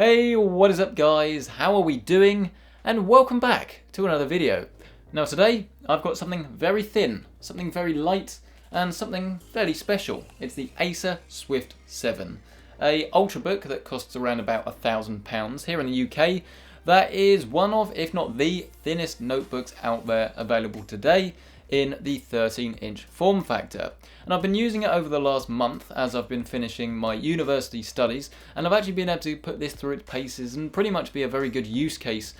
Hey, what is up guys? How are we doing? And welcome back to another video. Now today, I've got something very thin, something very light, and something fairly special. It's the Acer Swit 7, a ultrabook that costs around about £1,000 here in the UK. That is one of, if not the thinnest notebooks out there available today in the 13-inch form factor. And I've been using it over the last month as I've been finishing my university studies, and I've actually been able to put this through its paces and pretty much be a very good use case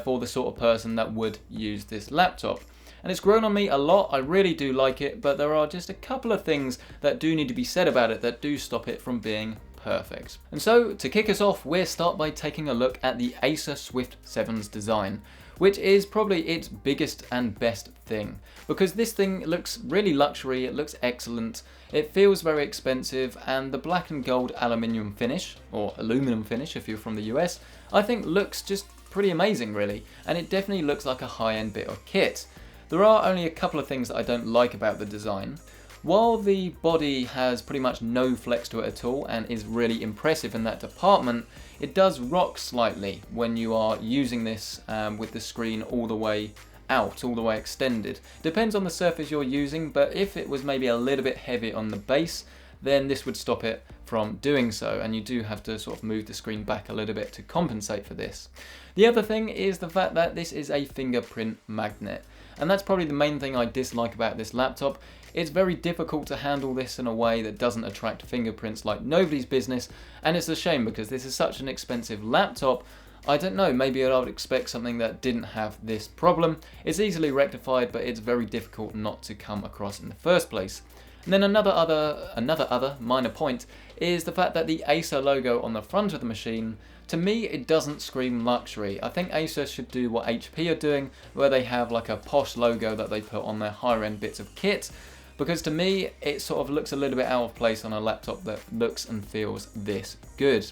for the sort of person that would use this laptop. And it's grown on me a lot, I really do like it, but there are just a couple of things that do need to be said about it that do stop it from being perfect. And so, to kick us off, we'll start by taking a look at the Acer Swit 7's design, which is probably its biggest and best thing, because this thing looks really luxury, it looks excellent, it feels very expensive, and the black and gold aluminium finish, or aluminum finish if you're from the US, I think looks just pretty amazing really, and it definitely looks like a high-end bit of kit. There are only a couple of things that I don't like about the design. While the body has pretty much no flex to it at all and is really impressive in that department, it does rock slightly when you are using this with the screen all the way out, all the way extended. Depends on the surface you're using, but if it was maybe a little bit heavy on the base, then this would stop it from doing so, and you do have to sort of move the screen back a little bit to compensate for this. The other thing is the fact that this is a fingerprint magnet, and that's probably the main thing I dislike about this laptop. It's very difficult to handle this in a way that doesn't attract fingerprints like nobody's business, and it's a shame because this is such an expensive laptop. I don't know, maybe I would expect something that didn't have this problem. It's easily rectified, but it's very difficult not to come across in the first place. And then another minor point is the fact that the Acer logo on the front of the machine, to me it doesn't scream luxury. I think Acer should do what HP are doing, where they have like a posh logo that they put on their higher end bits of kit, because to me it sort of looks a little bit out of place on a laptop that looks and feels this good.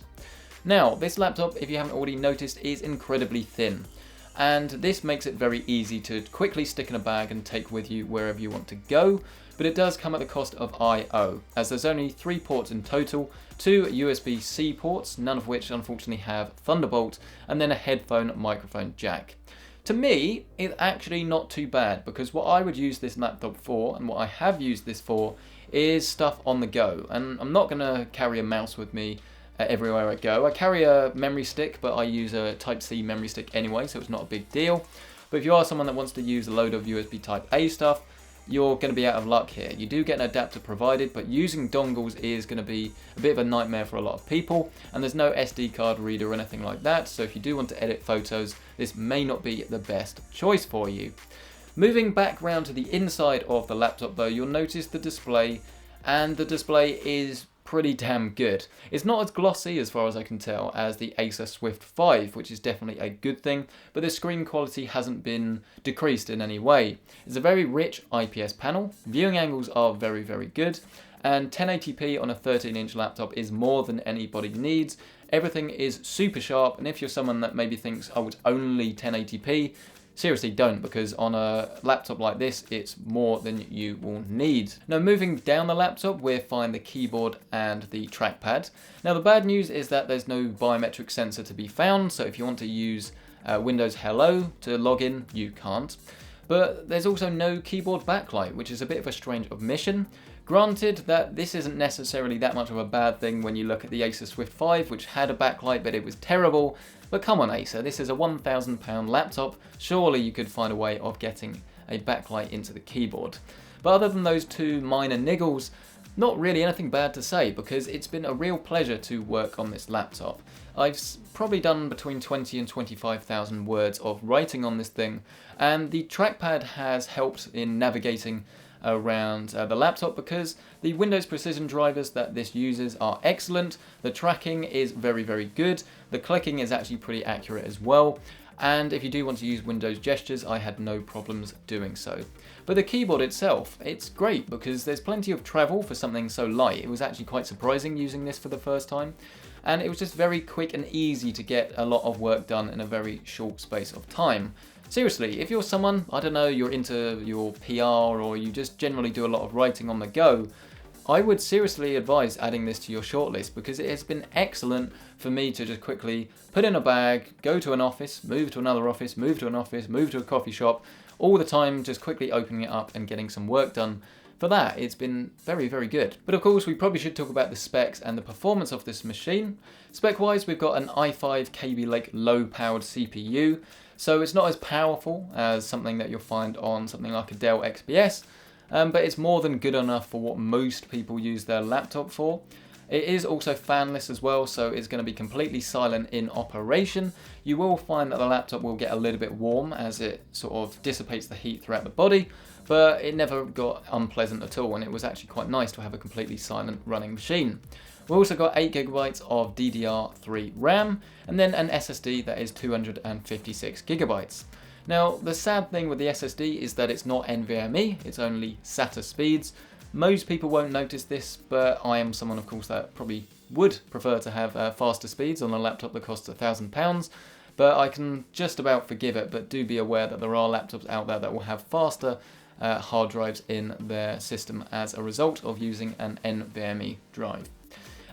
Now this laptop, if you haven't already noticed, is incredibly thin, and this makes it very easy to quickly stick in a bag and take with you wherever you want to go. But it does come at the cost of I/O, as there's only 3 ports in total, 2 USB-C ports, none of which unfortunately have Thunderbolt, and then a headphone microphone jack. To me, it's actually not too bad, because what I would use this laptop for, and what I have used this for, is stuff on the go. And I'm not going to carry a mouse with me everywhere I go. I carry a memory stick, but I use a Type-C memory stick anyway, so it's not a big deal. But if you are someone that wants to use a load of USB Type-A stuff, you're going to be out of luck here. You do get an adapter provided, but using dongles is going to be a bit of a nightmare for a lot of people, and there's no SD card reader or anything like that, so if you do want to edit photos, this may not be the best choice for you. Moving back round to the inside of the laptop though, you'll notice the display, and the display is pretty damn good. It's not as glossy, as far as I can tell, as the Acer Swit 5, which is definitely a good thing, but the screen quality hasn't been decreased in any way. It's a very rich IPS panel, viewing angles are very, very good, and 1080p on a 13-inch laptop is more than anybody needs. Everything is super sharp, and if you're someone that maybe thinks, oh, it's only 1080p, seriously don't, because on a laptop like this, it's more than you will need. Now moving down the laptop, we'll find the keyboard and the trackpad. Now the bad news is that there's no biometric sensor to be found, so if you want to use Windows Hello to log in, you can't. But there's also no keyboard backlight, which is a bit of a strange omission. Granted that this isn't necessarily that much of a bad thing when you look at the Acer Swit 5, which had a backlight, but it was terrible. But come on Acer, this is a £1,000 laptop, surely you could find a way of getting a backlight into the keyboard. But other than those 2 minor niggles, not really anything bad to say, because it's been a real pleasure to work on this laptop. I've probably done between 20 and 25,000 words of writing on this thing, and the trackpad has helped in navigating around the laptop, because the Windows Precision drivers that this uses are excellent, the tracking is very, very good, the clicking is actually pretty accurate as well, and if you do want to use Windows gestures, I had no problems doing so. But the keyboard itself, it's great because there's plenty of travel for something so light. It was actually quite surprising using this for the first time, and it was just very quick and easy to get a lot of work done in a very short space of time. Seriously, if you're someone, I don't know, you're into your PR or you just generally do a lot of writing on the go, I would seriously advise adding this to your shortlist because it has been excellent for me to just quickly put in a bag, go to an office, move to another office, move to an office, move to a coffee shop, all the time just quickly opening it up and getting some work done. For that, it's been very, very good. But of course, we probably should talk about the specs and the performance of this machine. Spec-wise, we've got an i5 Kaby Lake low-powered CPU, so it's not as powerful as something that you'll find on something like a Dell XPS, but it's more than good enough for what most people use their laptop for. It is also fanless as well, so it's going to be completely silent in operation. You will find that the laptop will get a little bit warm as it sort of dissipates the heat throughout the body, but it never got unpleasant at all, and it was actually quite nice to have a completely silent running machine. We've also got 8GB of DDR3 RAM, and then an SSD that is 256GB. Now, the sad thing with the SSD is that it's not NVMe, it's only SATA speeds. Most people won't notice this, but I am someone, of course, that probably would prefer to have faster speeds on a laptop that costs £1,000, but I can just about forgive it, but do be aware that there are laptops out there that will have faster hard drives in their system as a result of using an NVMe drive.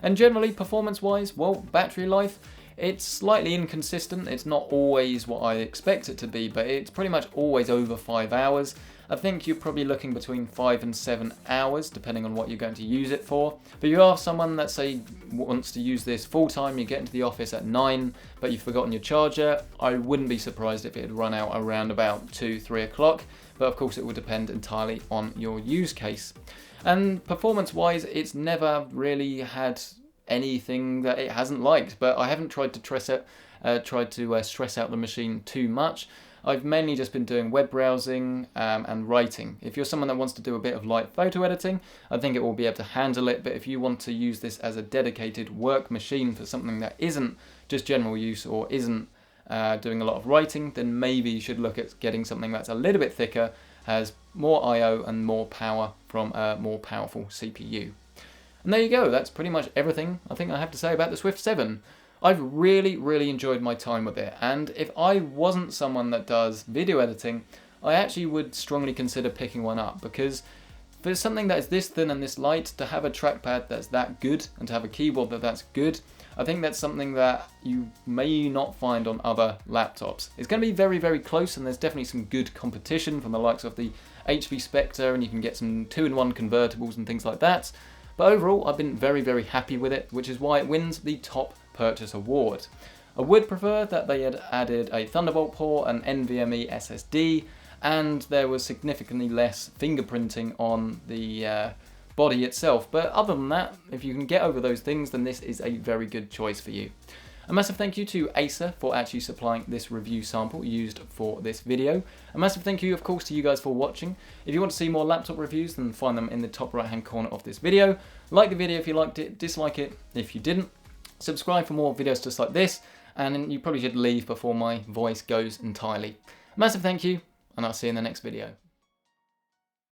And generally, performance-wise, well, battery life, it's slightly inconsistent. It's not always what I expect it to be, but it's pretty much always over 5 hours. I think you're probably looking between 5 and 7 hours, depending on what you're going to use it for. But you are someone that, say, wants to use this full time, you get into the office at 9, but you've forgotten your charger, I wouldn't be surprised if it had run out around about 2-3 o'clock. But of course it would depend entirely on your use case. And performance-wise, it's never really had anything that it hasn't liked, but I haven't tried to stress out the machine too much. I've mainly just been doing web browsing and writing. If you're someone that wants to do a bit of light photo editing, I think it will be able to handle it, but if you want to use this as a dedicated work machine for something that isn't just general use or isn't doing a lot of writing, then maybe you should look at getting something that's a little bit thicker, has more I/O and more power from a more powerful CPU. And there you go, that's pretty much everything I think I have to say about the Swift 7. I've really, really enjoyed my time with it, and if I wasn't someone that does video editing, I actually would strongly consider picking one up, because for something that is this thin and this light, to have a trackpad that's that good, and to have a keyboard that's good, I think that's something that you may not find on other laptops. It's going to be very, very close, and there's definitely some good competition from the likes of the HP Spectre, and you can get some 2-in-1 convertibles and things like that. But overall, I've been very, very happy with it, which is why it wins the Top Purchase Award. I would prefer that they had added a Thunderbolt port, an NVMe SSD, and there was significantly less fingerprinting on the body itself. But other than that, if you can get over those things, then this is a very good choice for you. A massive thank you to Acer for actually supplying this review sample used for this video. A massive thank you, of course, to you guys for watching. If you want to see more laptop reviews, then find them in the top right hand corner of this video. Like the video if you liked it, dislike it if you didn't. Subscribe for more videos just like this, and you probably should leave before my voice goes entirely. A massive thank you, and I'll see you in the next video.